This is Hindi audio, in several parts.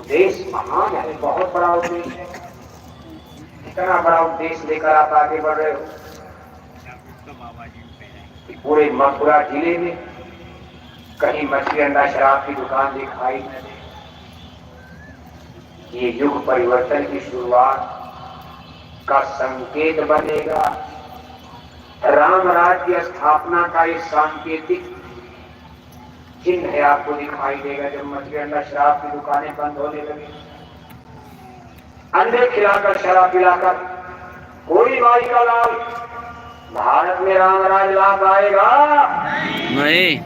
देश महान है, बहुत बड़ा उद्देश्य है। इतना बड़ा उद्देश्य लेकर आप आगे बढ़ रहे हो कि पूरे मथुरा जिले में कहीं मछली अंडा शराब की दुकान दिखाई न दे। ये युग परिवर्तन की शुरुआत का संकेत बनेगा। राम राज्य स्थापना का एक सांकेतिक चिन्ह है, आपको दिखाई देगा जब मछली अंडा शराब की दुकानें बंद होने लगी। अंडे खिलाकर शराब पिलाकर कोई माई का लाल भारत में राम राज लाभ आएगा नहीं।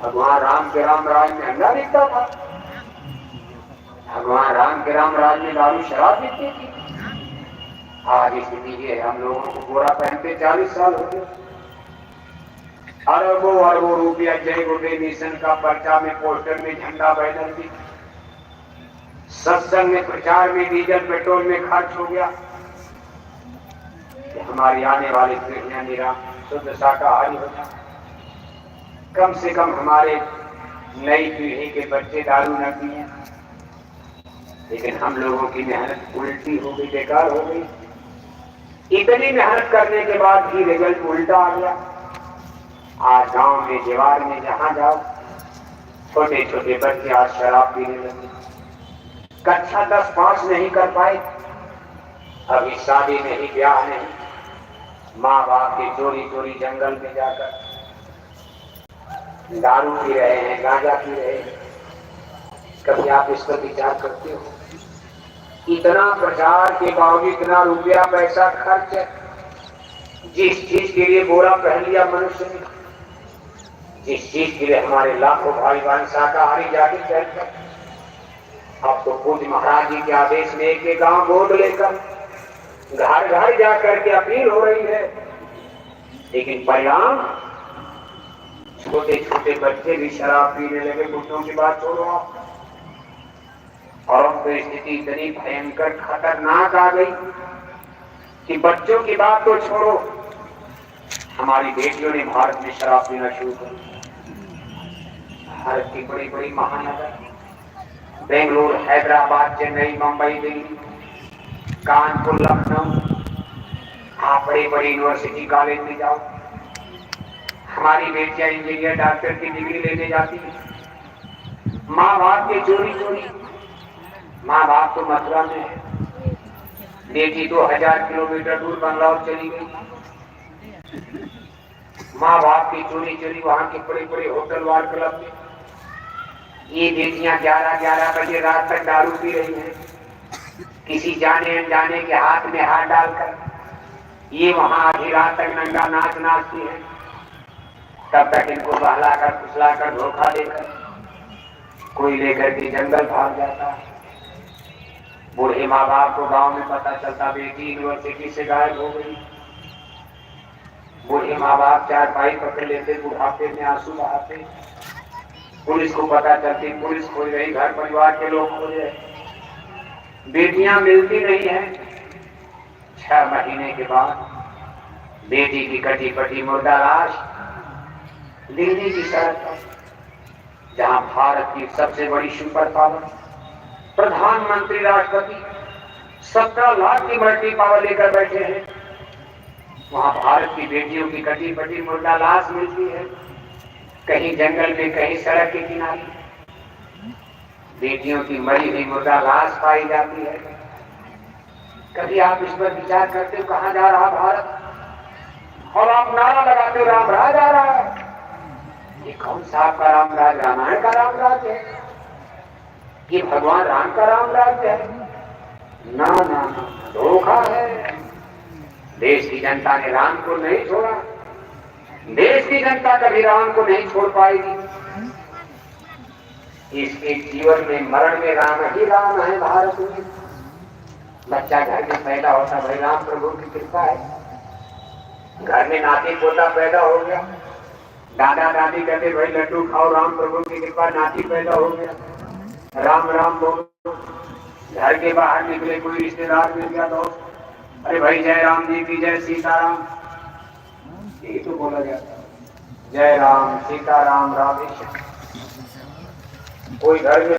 भगवान राम के राम राज में अंडा बिकता था, भगवान राम के राम राज में दारू शराब बिकती थी। आज स्थिति ये है, हम लोगों को गोरा पहनते 40 साल हो गए। अरबों अरबों रुपया जय गुरुदेव मिशन का पर्चा में, पोस्टर में, झंडा बैनर भी, सत्संग में, प्रचार में, डीजल पेट्रोल में खर्च हो गया। हमारी आने वाली पीढ़ियां निरा शुद्ध शाकाहारी हो जाए। कम से कम हमारे नई पीढ़ी के बच्चे दारू न पिए। लेकिन हम लोगों की मेहनत उल्टी हो गई, बेकार हो गई। इतनी मेहनत करने के बाद भी रिजल्ट उल्टा आ गया। आज गांव में, दीवार में जहां जाओ, छोटे छोटे बच्चे आज शराब पीने लगे। कक्षा 10 पास नहीं कर पाए, अभी शादी नहीं, ब्याह नहीं, माँ बाप के चोरी चोरी जंगल में जाकर दारू पी रहे हैं, गांजा पी रहे हैं। कभी आप इस पर विचार करते हो? इतना प्रचार के बावजूद इतना रुपया पैसा खर्च, जिस चीज के लिए गोरा पहन लिया मनुष्य ने, जिस चीज के लिए हमारे लाखों भाई बहन शाकाहारी जाति चलकर, अब तो पूज्य महाराज जी के आदेश में एक गांव गोद लेकर घर घर जाकर के अपील हो रही है। लेकिन परिणाम, छोटे छोटे बच्चे भी शराब पीने लगे। बुढ़ों की बात छोड़ो आप, और अब तो स्थिति इतनी भयंकर खतरनाक आ गई कि बच्चों की बात तो छोड़ो, हमारी बेटियों ने भारत में शराब पीना शुरू कर दिया। भारत की बड़ी बड़ी महानगर, बेंगलुरु, हैदराबाद, चेन्नई, मुंबई, दिल्ली, कानपुर, लखनऊ, आप बड़ी बड़ी यूनिवर्सिटी कॉलेज में जाओ, हमारी बेटियां इंजीनियर डॉक्टर की डिग्री लेने जाती है। माँ बाप के चोरी चोरी, माँ बाप तो मथुरा में है, बेटी 2000 किलोमीटर दूर बंगलौर चली गई। माँ बाप की चोरी चोरी वहां के बड़े बड़े होटल वार क्लब में ये बेटियां 11-11 बजे रात तक दारू पी रही हैं, किसी जाने अनजाने के हाथ में हाथ डालकर ये वहां आधी रात तक नंगा नाच नाचती है। तब तक इनको बहलाकर फुसलाकर धोखा देकर कोई लेकर के जंगल भाग जाता है। बूढ़े माँ बाप को गांव में पता चलता बेटी यूनिवर्सिटी से गायब हो गई। बूढ़े माँ बाप चारपाई पकड़ लेते, बुढ़ापे में आंसू बहाते। पुलिस को पता चलती, पुलिस खोज रही, घर परिवार के लोग खोजे, बेटियां मिलती नहीं है। 6 महीने के बाद बेटी की कटी पटी मुर्दा लाश दिल्ली की सड़क पर, जहां भारत की सबसे बड़ी सुपर पावर, प्रधानमंत्री, राष्ट्रपति 17 लाख की मल्टी पावर लेकर बैठे हैं, वहां भारत की बेटियों की कटी पटी मुर्दा लाश मिलती है। कहीं जंगल में, कहीं सड़क के किनारे बेटियों की मरी हुई मुर्दा लाश पाई जाती है। कभी आप इस पर विचार करते हो कहां जा रहा भारत? और आप नारा लगाते हो राम राज आ रहा है। ये कौन सा आपका राम राज? रामायण का राम राज है? ये भगवान राम का राम राज है? ना ना, धोखा है। देश की जनता ने राम को नहीं छोड़ा, देश की जनता कभी राम को नहीं छोड़ पाएगी। इसके जीवन में, मरण में राम ही राम है। भारत में बच्चा घर में पैदा होता, भाई राम प्रभु की कृपा है। घर में नाती पोता पैदा हो गया, दादा दादी कहते भाई लड्डू खाओ, राम प्रभु की कृपा, नाती पैदा हो गया, राम राम बोलो। घर के बाहर निकले, कोई रिश्तेदार मिल गया दोस्त, अरे भाई जय राम जी की जय, सीताराम, यही तो बोला जाता है, जय राम सीताराम राधे श्याम। कोई घर में